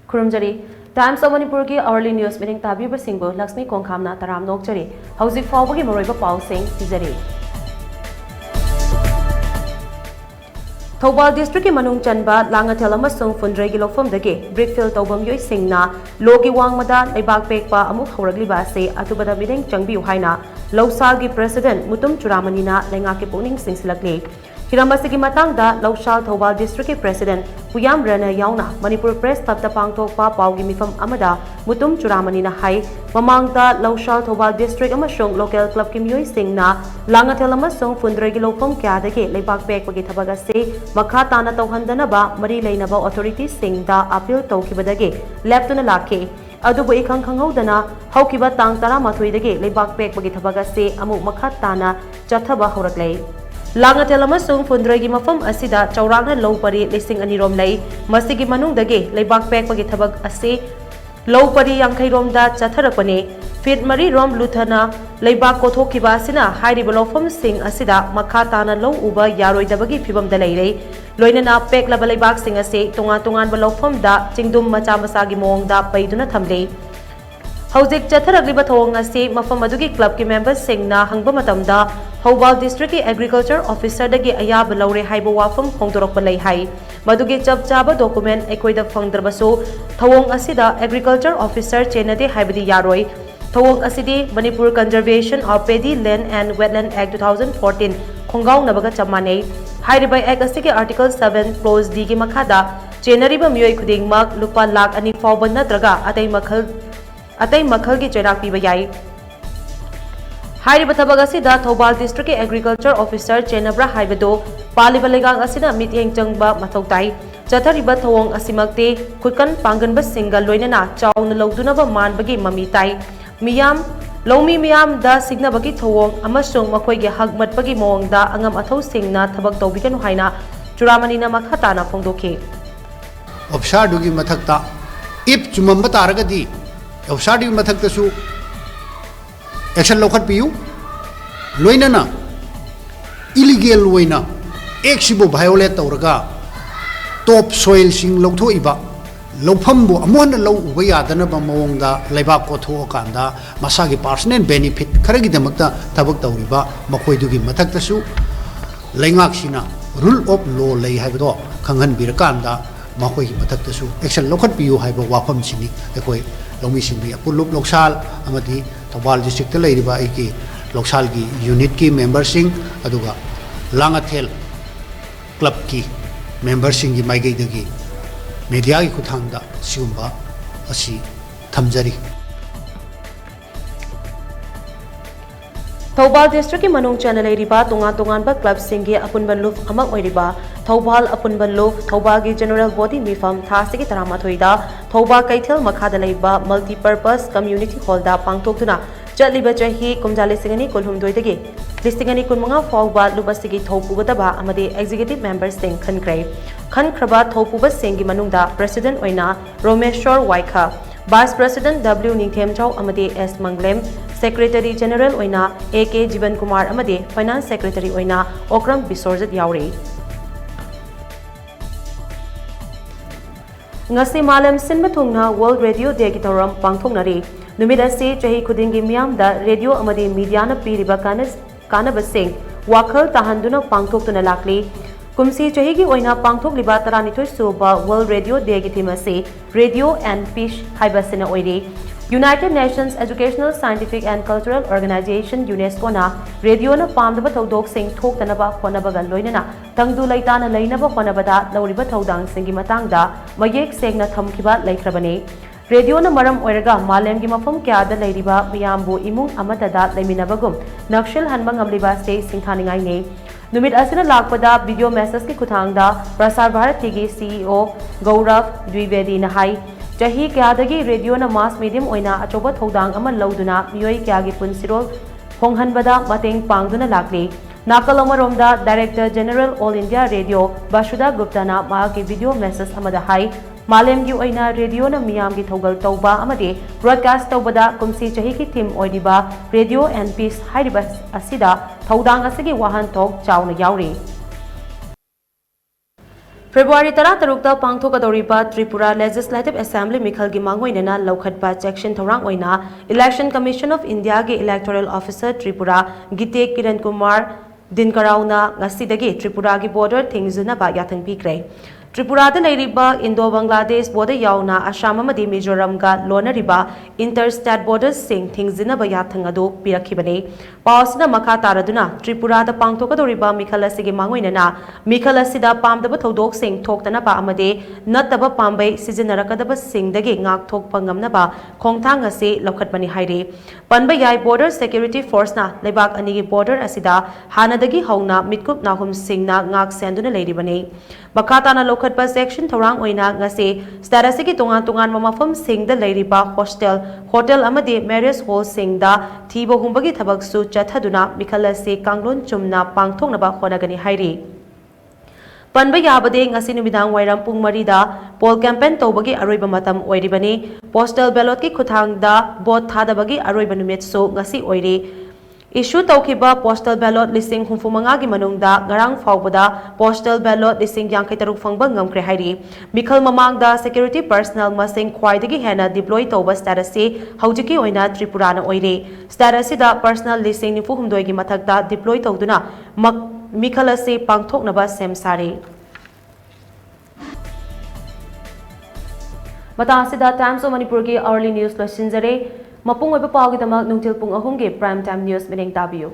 खुरुमजरी times of Manipur की early news meeting ताबीब सिंह लक्ष्मी कोंखामना तराम नोकचरी हौजिक फाउबगी मरोइबा पाउसिंग पिजरी थौबाल डिस्ट्रिक्ट की मनुंग चनबा लांगाथेल अमसुंग फुंद्रेगी लोफमदगी ब्रिकफिल तौबम योई सिंगना लोगी वांगमदा लेबाक पेकपा अमुक हौरगलिबा से अतुबदा मिरेंग चंगबियु हाइना लौसाल की प्रेसिडेंट मुतुम चुरामनीना लेंगाके पुनिंग सिंगसिलकले हिरमसिगी मतंगदा लौसाल थौबाल डिस्ट्रिक्ट की प्रेसिडेंट पुयाम रना याउना मणिपुर प्रेस क्लब ता पांगथोकपा पाउगी मिफम अमदा मुतुम चुरामनीना हाई ममांगदा लौसाल थौबाल डिस्ट्रिक्ट अमसुंग लोकल क्लब की मियोई सिंगना लांगाथेल अमसुंग फुंद्रेगी लोफम क्यादगे लेबाक पेकपगी थबक असे मखा ताना तौहंदनबा मरी लेनबा ऑथोरिटी सिंगदा अपील तौखिबदगे लेप्तुना लाखे अदुबु इखंग खंगौदना हौकिबा तांग 13 लेबाक पेकपगी थबक असे अमुक मखा ताना चथबा हौरकले लांगाथेल अमसुंग फुंद्रेगी मफम असिदा चौरांगना लौ परी लिसिंग अनिरोम लई मसिगी मनुंगदगे लेबाक पेकपगी थबक असे लौ परी यांखैरोमदा चथरकपने फीट मरी रोम लुथना लेबाक कोथोखिबा सिना हाइरिबा लोफम सिंग असिदा मखा ताना लौ उबा यारोइदबगी फिबमदा लेरे लोइनना पेकलबा लेबाक सिंग असे तोंगान तोंगानबा लोफमदा चिंगदुम मचा मसागी मोंगदा पैदुना थमले हौजिक चथरगलिबा थोंग असे मफम अदुगी क्लब की मेंबर्स सिंगना हंगबा मतमदा थौबाल डिस्ट्रिक्ट की एग्रीकल्चर ऑफिसर दगी अयाब लौरे हाइबा वाफम फोंदोरकपा लई हाई मदुगी चप चाबा डॉक्यूमेंट एकोइदा फंगद्रबसो थौंग असिदा एग्रीकल्चर ऑफिसर चेनदे हाइबदी यारोई थौंग असिदी Manipur conservation of paddy land and wetland act 2014 खोंगाव नबगा चमाने हाइरिबा एक्ट असिगे आर्टिकल 7 क्लोज डी की मखादा चेनरिबा मियोय खुदिंगमक लुपा लाख अनि फाउबा नत्रगा अतै मखल की चेराक पीबा याई हाइरिबा थबक असिदा थौबाल डिस्ट्रिक्ट के एग्रीकल्चर ऑफिसर चेनब्रा हाइबदो पालिबा लेगांग असिदा मित्येंग चंगबा मथौ ताई चथरिबा थौंग असिमक्ते खुकन पांगनबा सिंगा लोइनना चाउन लौदुनबा मानबगी ममी ताई मियाम लौमी मियाम दा सिग्नबगी थौंग अमसुंग मखोइगे हगमतबगी मोंगदा अंगम अथौ सिंगना थबक तौबिगनु हाइना चुरामनीना मखताना फोंदोखे ऑफिसरदुगी मथक्ता इफ चुमंबा तारगदी ऑफिसरदुगी मथक्तसु एक्शन लौखटपियु लोइनना इलीगल ओइना एक्सिबो वायोलेट तौरगा टॉप सोइल सिंग लौथोइबा लौफमबो अमोन लौ उबा यादनबा मवंगदा लेबाक कोथोकांदा मसागी पर्सनल बेनिफिट खरगिदमक्ता थबक तौरिबा मखोइदुगी मथक्तसु लेंगाक्सिना रूल ऑफ लॉ लई हाइबदो खंगहनबिरकांदा मखोइगी मथक्तसु एक्शन लौखटपियु हाइबा वाफम सिनी एकोइ लौमी सिंगी अपुलुप लोकसाल अमदी थौबाल डिस्ट्रिक्ट लेरिबा एकी लोकसाल की यूनिट की मेंबर सिंग अदुगा लांगाथेल क्लब की मेंबर सिंग की माइगैदगी मीडिया की खुथांगदा सिगुंबा असी थमजरी थौबाल डिस्ट्रिक्ट की मनुंग चना लेरिबा तोंगान तोंगानबा क्लब सिंगे अपुनबा लुफ अमक ओइरिबा थौबाल अपुनबा लुफ थौबाल की जनरल बॉडी मिफम थासिगी तरामाथोइदा थौबाल कैथल मखादा लेबा मल्टीपर्पस कम्युनिटी हॉलदा पांगथोक्तुना चलिबा चही कुमजाले सिंगनी कुलहुमदोइदगी लिस्टिंगनी कुनमंगा फाउबा लुबसिगी थौपुगदबा अमदे एग्जीक्यूटिव मेंबर्स सिंग खनख्रबा थौपुबा सिंगी मनुंगदा प्रेसिडेंट ओइना रोमेश्वर वाइखा वाइस प्रेसिडेंट W निंगथेमचौ अमदे S मंगलेम सेक्रेटरी जनरल ओइना AK जीवन कुमार अमदे फाइनेंस सेक्रेटरी ओइना ओक्रम बिसोरजत यावरे ngasi malam sinba thungna world radio day ki thoram pangthoknari numit ase chahi khudingi miyam da radio amadi media na piriba kanaba sing wakhal tahanduna pangthoktuna lakli kumsi chahi gi oina pangthokliba 32 suba world radio day ki theme ase radio and fish haibasina oire United Nations Educational Scientific and Cultural Organization UNESCO na radio na pamdaba thodok sing thoktanaba honabaga loinana tangdu laitana leinaba honabada lawriba thodang singi matangda mayek segna thamkiba laikhrabane radio na maram oiraga malem gi mafam kyada leiriba miyambu imung amatada leiminabagum nakshil hanba ngamliba se singthaningai ne numit asina lakpada video message ki kuthangda Prasar Bharati gi CEO Gaurav Dwivedi na hai चाही क्यादगी radio ना मास medium ओइना अचोबा थौदांग अमा लौदुना मियोई क्यागी पुनसिरोल होंगहनबदा मतेंग पांगदुना लाकले नाकल अमरोमदा director general all India radio Vasudha Gupta ना मागी वीडियो मैसेज अमदा हाई मालेम की ओइना रेडियो ना मियाम की थौगल तौबा अमदे ब्रॉडकास्ट तौबदा कुमसी चाही की थीम ओइदिबा रेडियो एंड पीस हाइरिबा असिदा थौदांग असगी वाहन थोक Chowna यावरे February 13 pangthokadoriba Tripura Legislative Assembly Mikhalgi Mangoinana Laukhatpa Section Thorang Oina Election Commission of India ge Electoral Officer Tripura Gite Kiran Kumar Dinkarauna ngasidagi Tripura gi border thingzuna ba yathang pikre Tripura da leiriba Indo-Bangladesh border yauna Assam amadi Mizoram ga lonariba interstate borders sing thingzina ba yathang adu pirakhibane pausna makha taraduna Tripura da pangthokadoriba mikhalasigi mangoinana mikhalasida pamdaba thodok sing thoktana ba amade nataba pambai sizinnarakadaba singdagi ngak thokpa ngamna ba khongthang ase lokhatbani haire panba yai border security force na lebak anigi border asida hanadagi hauna mitkup nahum singna ngak senduna leiribane bakatana lokhatpa section thorang oina ngase starasigi tungan mamafam singda leiriba hostel hotel amadi marriage hall singda thibo humbagi thabak su chathaduna mikhalase kanglon chumna pangthoknaba honagani hairi Panba yabade ngasi numidang wairam pung marida poll campaign tobagi aroiba matam oiribani postal ballot ki khuthangda vote thadabagi aroiba numit so ngasi oire issue tawkhiba postal ballot listing humfumanga gi manungda ngarang fawbada postal ballot listing yang kaitaruk fangba ngamkre hairi mikhal mamangda security personnel masing khwaidagi hena deploy tawba status se haujiki oina Tripura na oire status da personal listing ni fuhumdoi gi mathakta deploy tawduna mikhalase pangthoknaba semsare Matasida Times of Manipur ki hourly news losinjare mapung oiba pawgi damak nungtil pung ahum ge prime time news mening tabiyo